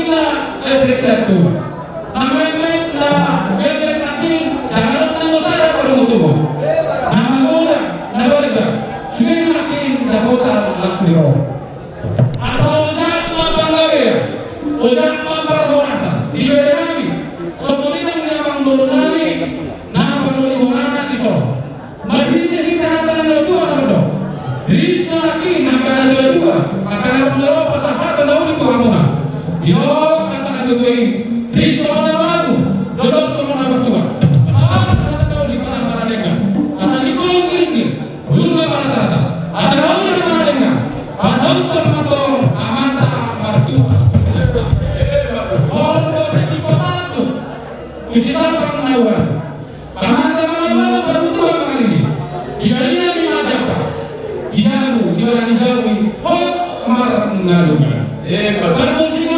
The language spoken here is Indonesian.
na satu. Namanya na gagawin natin dapat ng usara para mutubo. Namamula na warga sila natin dapat lasiro. Asal udah mapanggawe, udah maparorasa. Diwere namin. Sopolina minamang dolo namin na panulungan iso. Mahina-hina pa na tua na ito. Risto laki na kanadua tua. Makana pangalawa pasahat na ulit tua muna. Yo kata na ito risto na baru. Dodok semua na bersuara. Masalah kata tahu di mana para dengar. Asal itu yang kiri. Dulu na para tata. Ada raul na para dengar. Pasal termatong amanta martu. Orang tua seti kota tu. Kisah pengawan. Teman-teman berbutuh apa ini? Ibadah di Majapahit. Ibaru, ibadah di Jawa. Hok mar ngalunya. Bermusik